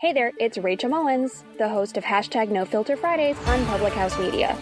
Hey there, it's Rachel Mullins, the host of Hashtag No Filter Fridays on Public House Media.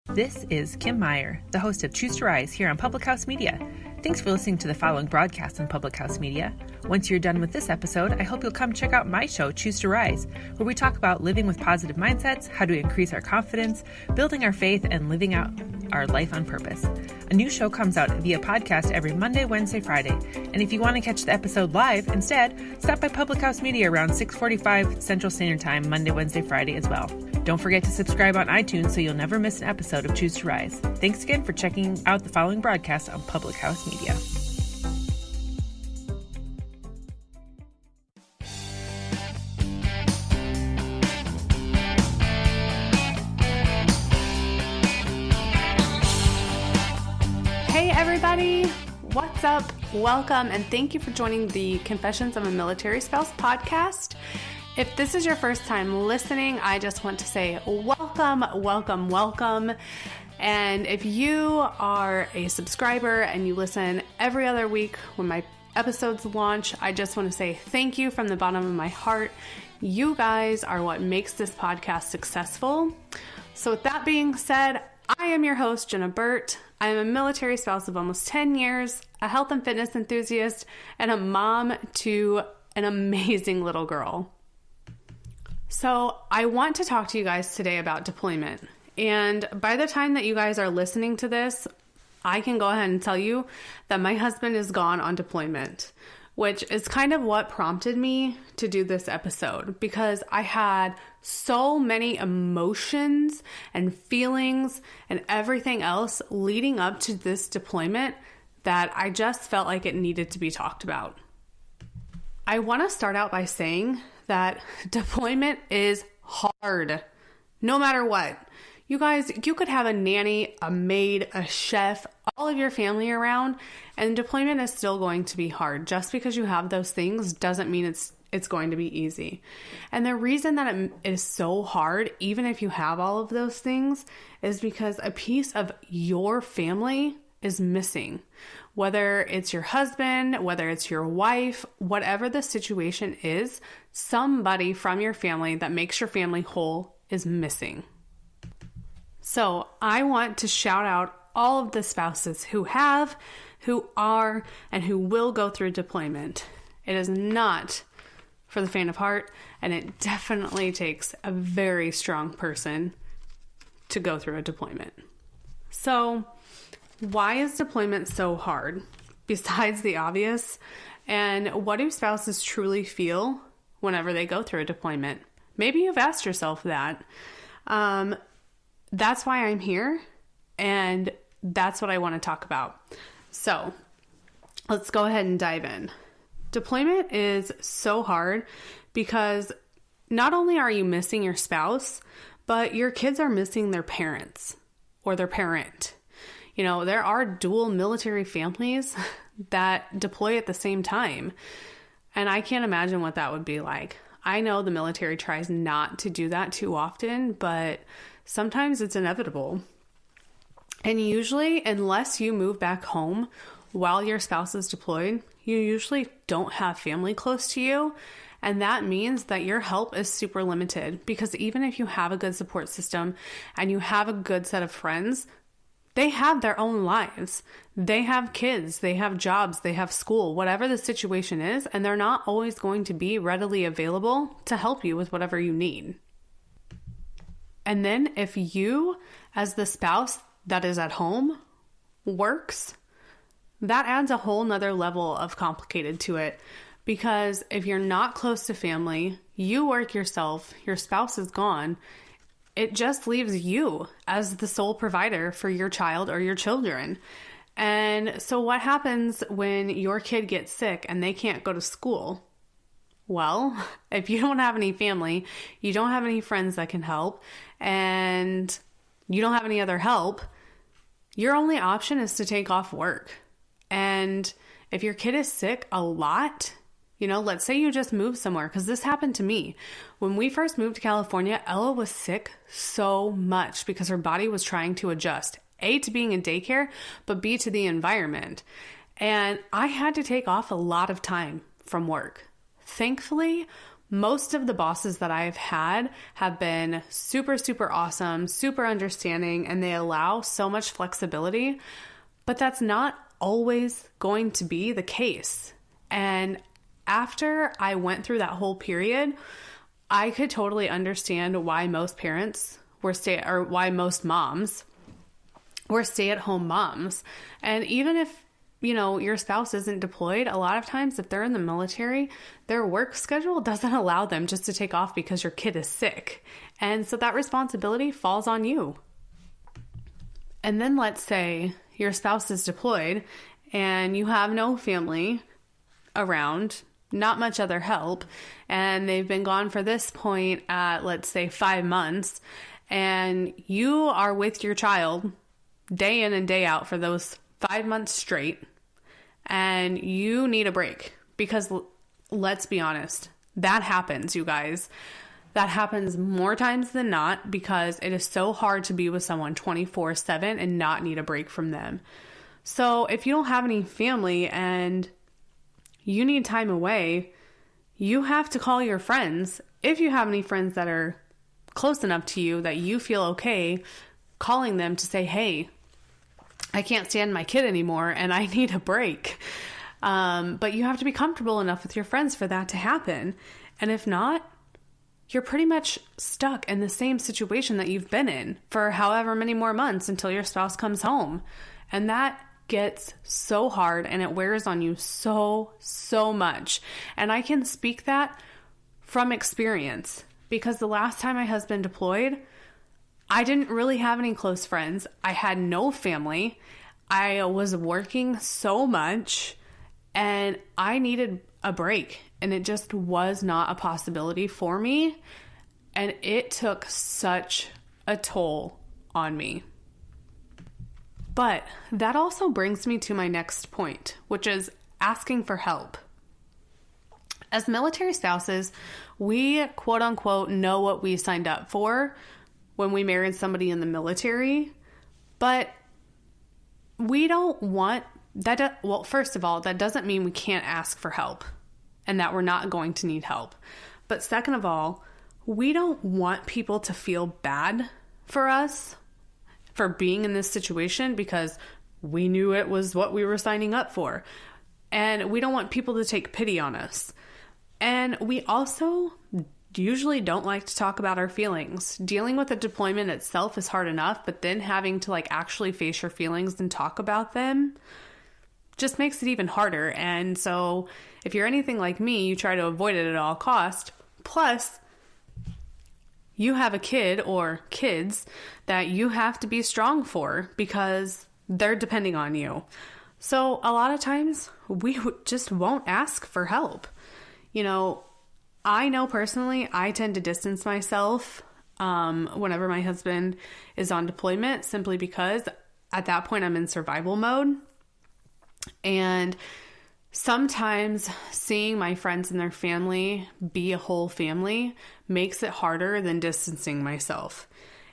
This is Kim Meyer, the host of Choose to Rise here on Public House Media. Thanks for listening to the following broadcast on Public House Media. Once you're done with this episode, I hope you'll come check out my show, Choose to Rise, where we talk about living with positive mindsets, how to increase our confidence, building our faith, and living out our life on purpose. A new show comes out via podcast every Monday, Wednesday, Friday. And if you want to catch the episode live instead, stop by Public House Media around 6:45 Central Standard Time, Monday, Wednesday, Friday as well. Don't forget to subscribe on iTunes so you'll never miss an episode of Choose to Rise. Thanks again for checking out the following broadcast on Public House Media. Hey everybody, what's up? Welcome and thank you for joining the Confessions of a Military Spouse podcast. If this is your first time listening, I just want to say welcome, welcome, welcome. And if you are a subscriber and you listen every other week when my episodes launch, I just want to say thank you from the bottom of my heart. You guys are what makes this podcast successful. So with that being said, I am your host, Jenna Burt. I am a military spouse of almost 10 years, a health and fitness enthusiast, and a mom to an amazing little girl. So I want to talk to you guys today about deployment. And by the time that you guys are listening to this, I can go ahead and tell you that my husband is gone on deployment, which is kind of what prompted me to do this episode because I had so many emotions and feelings and everything else leading up to this deployment that I just felt like it needed to be talked about. I want to start out by saying that deployment is hard, no matter what. You guys, you could have a nanny, a maid, a chef, all of your family around, and deployment is still going to be hard. Just because you have those things doesn't mean it's going to be easy. And the reason that it is so hard, even if you have all of those things, is because a piece of your family is missing. Whether it's your husband, whether it's your wife, whatever the situation is, somebody from your family that makes your family whole is missing. So I want to shout out all of the spouses who have, who are, and who will go through deployment. It is not for the faint of heart, and it definitely takes a very strong person to go through a deployment. So why is deployment so hard, besides the obvious? And what do spouses truly feel whenever they go through a deployment? Maybe you've asked yourself that. That's why I'm here, and that's what I want to talk about. So let's go ahead and dive in. Deployment is so hard because not only are you missing your spouse, but your kids are missing their parents or their parent. You know, there are dual military families that deploy at the same time, and I can't imagine what that would be like. I know the military tries not to do that too often, but sometimes it's inevitable. And usually, unless you move back home while your spouse is deployed, you usually don't have family close to you. And that means that your help is super limited because even if you have a good support system and you have a good set of friends, they have their own lives. They have kids, they have jobs, they have school, whatever the situation is, and they're not always going to be readily available to help you with whatever you need. And then if you, as the spouse that is at home, works, that adds a whole nother level of complicated to it. Because if you're not close to family, you work yourself, your spouse is gone, it just leaves you as the sole provider for your child or your children. And so what happens when your kid gets sick and they can't go to school? Well, if you don't have any family, you don't have any friends that can help, and you don't have any other help, your only option is to take off work. And if your kid is sick a lot, you know, let's say you just moved somewhere, because this happened to me. When we first moved to California, Ella was sick so much because her body was trying to adjust, A, to being in daycare, but B, to the environment. And I had to take off a lot of time from work. Thankfully, most of the bosses that I've had have been super, super awesome, super understanding, and they allow so much flexibility, but that's not always going to be the case. And after I went through that whole period, I could totally understand why most parents were why most moms were stay-at-home moms. And even if, your spouse isn't deployed, a lot of times if they're in the military, their work schedule doesn't allow them just to take off because your kid is sick. And so that responsibility falls on you. And then let's say your spouse is deployed and you have no family around, not much other help, and they've been gone for this point at, let's say, 5 months, and you are with your child day in and day out for those 5 months straight, and you need a break because let's be honest, that happens, you guys. That happens more times than not because it is so hard to be with someone 24/7 and not need a break from them. So if you don't have any family and you need time away, you have to call your friends. If you have any friends that are close enough to you that you feel okay calling them to say, hey, I can't stand my kid anymore and I need a break. But you have to be comfortable enough with your friends for that to happen. And if not, you're pretty much stuck in the same situation that you've been in for however many more months until your spouse comes home. And that gets so hard and it wears on you so much. And I can speak that from experience because the last time my husband deployed, I didn't really have any close friends. I had no family. I was working so much and I needed a break, and it just was not a possibility for me. And it took such a toll on me. But that also brings me to my next point, which is asking for help. As military spouses, we quote unquote know what we signed up for when we married somebody in the military, but we don't want that. Well, first of all, that doesn't mean we can't ask for help and that we're not going to need help. But second of all, we don't want people to feel bad for us for being in this situation because we knew it was what we were signing up for. And we don't want people to take pity on us. And we also usually don't like to talk about our feelings. Dealing with the deployment itself is hard enough, but then having to actually face your feelings and talk about them just makes it even harder. And so if you're anything like me, you try to avoid it at all costs. Plus, you have a kid or kids that you have to be strong for because they're depending on you. So a lot of times we just won't ask for help. I know personally, I tend to distance myself whenever my husband is on deployment simply because at that point I'm in survival mode. And sometimes seeing my friends and their family be a whole family makes it harder than distancing myself.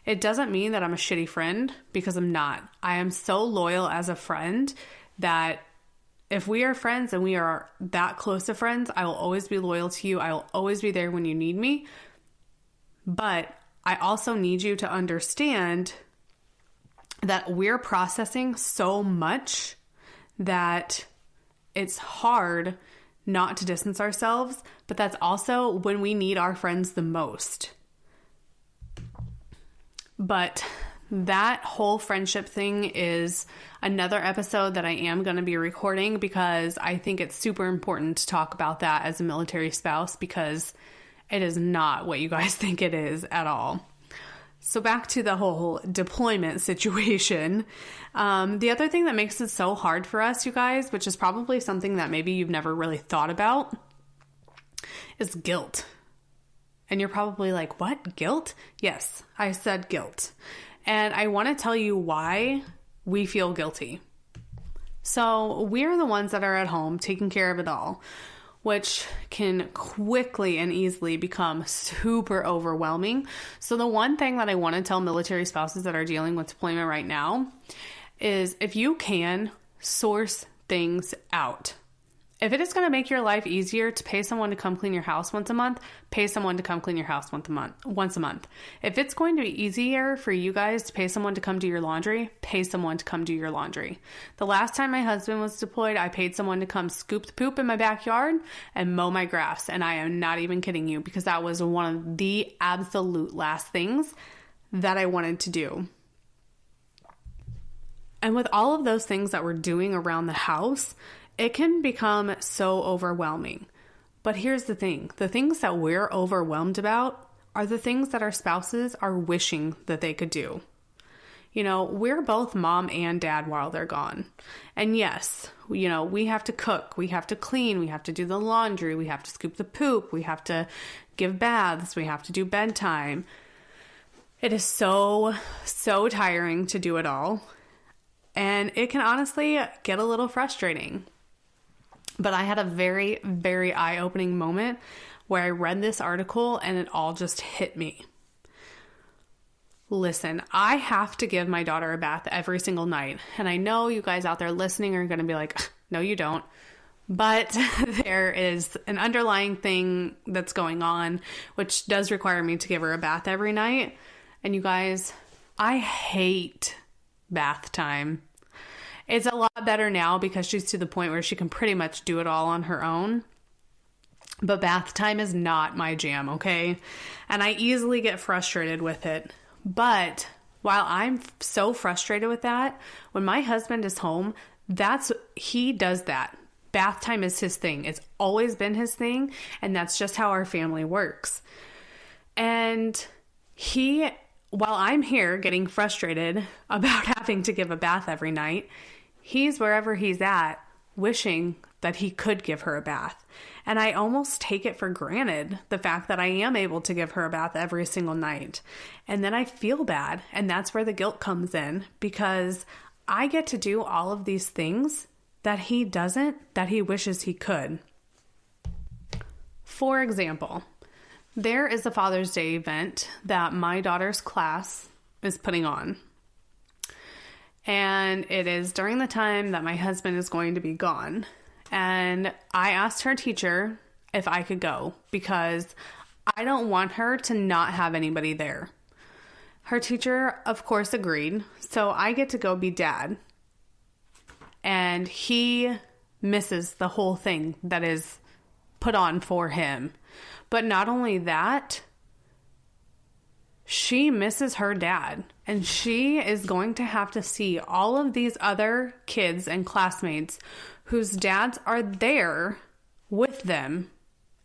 It doesn't mean that I'm a shitty friend because I'm not. I am so loyal as a friend that if we are friends and we are that close to friends, I will always be loyal to you. I will always be there when you need me. But I also need you to understand that we're processing so much that it's hard not to distance ourselves, but that's also when we need our friends the most. But that whole friendship thing is another episode that I am going to be recording because I think it's super important to talk about that as a military spouse because it is not what you guys think it is at all. So back to the whole deployment situation. The other thing that makes it so hard for us, you guys, which is probably something that maybe you've never really thought about, is guilt. And you're probably like, what? Guilt? Yes, I said guilt. And I want to tell you why we feel guilty. So we're the ones that are at home taking care of it all, which can quickly and easily become super overwhelming. So the one thing that I want to tell military spouses that are dealing with deployment right now is if you can source things out. If it is going to make your life easier to pay someone to come clean your house once a month, pay someone to come clean your house once a month. If it's going to be easier for you guys to pay someone to come do your laundry, pay someone to come do your laundry. The last time my husband was deployed, I paid someone to come scoop the poop in my backyard and mow my grass. And I am not even kidding you, because that was one of the absolute last things that I wanted to do. And with all of those things that we're doing around the house, it can become so overwhelming. But here's the things that we're overwhelmed about are the things that our spouses are wishing that they could do. You know, we're both mom and dad while they're gone. And yes, you know, we have to cook, we have to clean, we have to do the laundry, we have to scoop the poop, we have to give baths, we have to do bedtime. It is so tiring to do it all. And it can honestly get a little frustrating. But I had a very, very eye-opening moment where I read this article and it all just hit me. Listen, I have to give my daughter a bath every single night. And I know you guys out there listening are going to be like, no, you don't. But there is an underlying thing that's going on, which does require me to give her a bath every night. And you guys, I hate bath time. It's a lot better now because she's to the point where she can pretty much do it all on her own. But bath time is not my jam, okay? And I easily get frustrated with it. But while I'm so frustrated with that, when my husband is home, he does that. Bath time is his thing. It's always been his thing, and that's just how our family works. And while I'm here getting frustrated about having to give a bath every night, he's wherever he's at, wishing that he could give her a bath. And I almost take it for granted, the fact that I am able to give her a bath every single night. And then I feel bad. And that's where the guilt comes in, because I get to do all of these things that he doesn't, that he wishes he could. For example, there is a Father's Day event that my daughter's class is putting on. And it is during the time that my husband is going to be gone. And I asked her teacher if I could go, because I don't want her to not have anybody there. Her teacher, of course, agreed. So I get to go be dad. And he misses the whole thing that is put on for him. But not only that, she misses her dad, and she is going to have to see all of these other kids and classmates whose dads are there with them,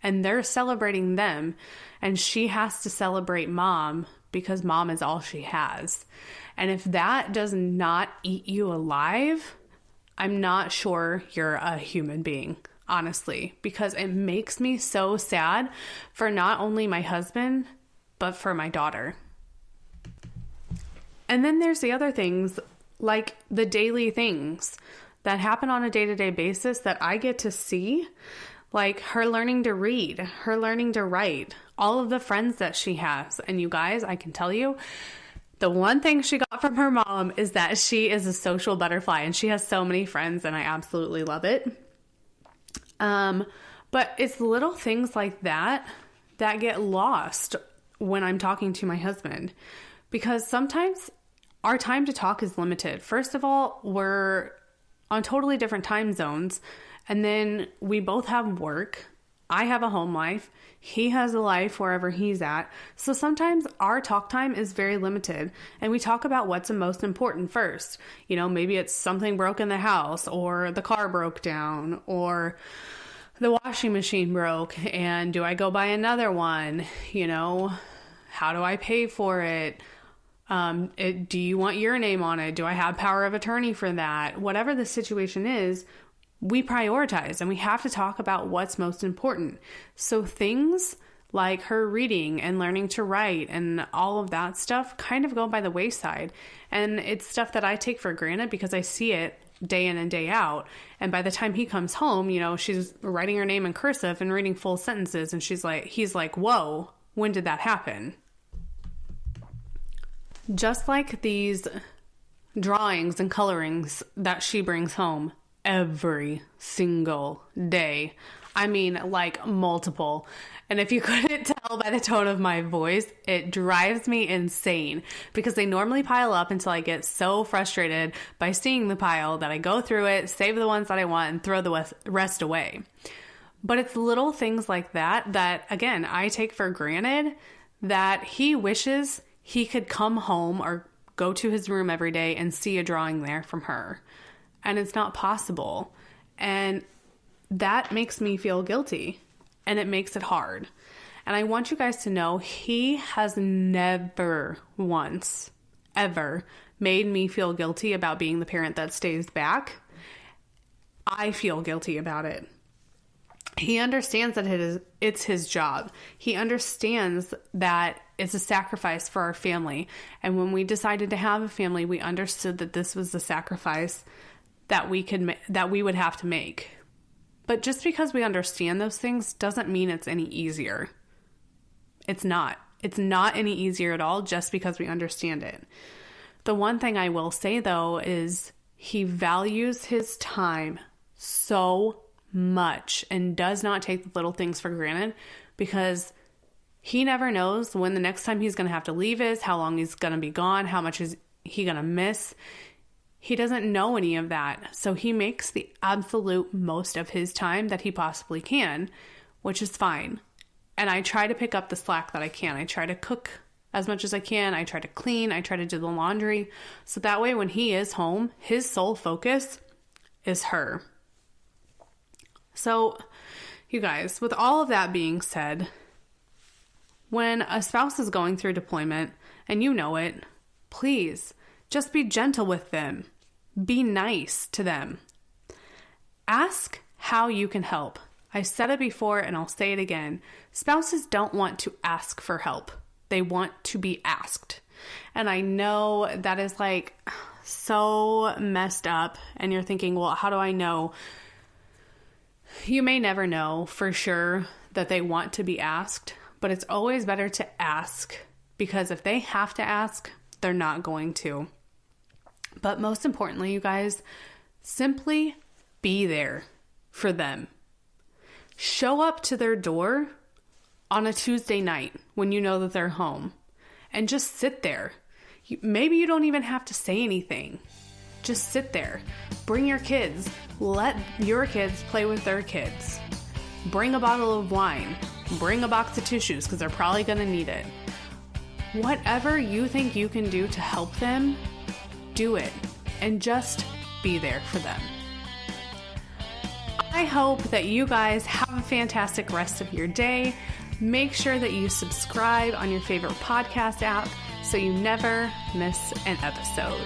and they're celebrating them, and she has to celebrate mom because mom is all she has. And if that does not eat you alive, I'm not sure you're a human being, honestly, because it makes me so sad for not only my husband, but for my daughter. And then there's the other things, like the daily things that happen on a day-to-day basis that I get to see, like her learning to read, her learning to write, all of the friends that she has. And you guys, I can tell you, the one thing she got from her mom is that she is a social butterfly, and she has so many friends, and I absolutely love it. But it's little things like that get lost when I'm talking to my husband, because sometimes our time to talk is limited. First of all, we're on totally different time zones, and then we both have work. I have a home life. He has a life wherever he's at. So sometimes our talk time is very limited, and we talk about what's the most important first. You know, maybe it's something broke in the house, or the car broke down, or the washing machine broke, and do I go buy another one? You know, how do I pay for it? Do you want your name on it? Do I have power of attorney for that? Whatever the situation is, we prioritize, and we have to talk about what's most important. So things like her reading and learning to write and all of that stuff kind of go by the wayside. And it's stuff that I take for granted because I see it day in and day out. And by the time he comes home, you know, she's writing her name in cursive and reading full sentences. And he's like, whoa, when did that happen? Just like these drawings and colorings that she brings home, every single day. I mean, like multiple. And if you couldn't tell by the tone of my voice, it drives me insane because they normally pile up until I get so frustrated by seeing the pile that I go through it, save the ones that I want, and throw the rest away. But it's little things like that, again, I take for granted, that he wishes he could come home or go to his room every day and see a drawing there from her. And it's not possible. And that makes me feel guilty, and it makes it hard. And I want you guys to know he has never once, ever made me feel guilty about being the parent that stays back. I feel guilty about it. He understands that it's his job. He understands that it's a sacrifice for our family. And when we decided to have a family, we understood that this was the sacrifice that we would have to make. But just because we understand those things doesn't mean it's any easier. It's not. It's not any easier at all just because we understand it. The one thing I will say, though, is he values his time so much and does not take the little things for granted, because he never knows when the next time he's going to have to leave is, how long he's going to be gone, how much is he going to miss. He doesn't know any of that. So he makes the absolute most of his time that he possibly can, which is fine. And I try to pick up the slack that I can. I try to cook as much as I can. I try to clean. I try to do the laundry. So that way when he is home, his sole focus is her. So, you guys, with all of that being said, when a spouse is going through deployment, and you know it, please just be gentle with them. Be nice to them. Ask how you can help. I said it before and I'll say it again. Spouses don't want to ask for help. They want to be asked. And I know that is like so messed up. And you're thinking, well, how do I know? You may never know for sure that they want to be asked, but it's always better to ask, because if they have to ask, they're not going to. But most importantly, you guys, simply be there for them. Show up to their door on a Tuesday night when you know that they're home, and just sit there. Maybe you don't even have to say anything. Just sit there. Bring your kids. Let your kids play with their kids. Bring a bottle of wine. Bring a box of tissues, because they're probably going to need it. Whatever you think you can do to help them, do it. And just be there for them. I hope that you guys have a fantastic rest of your day. Make sure that you subscribe on your favorite podcast app so you never miss an episode.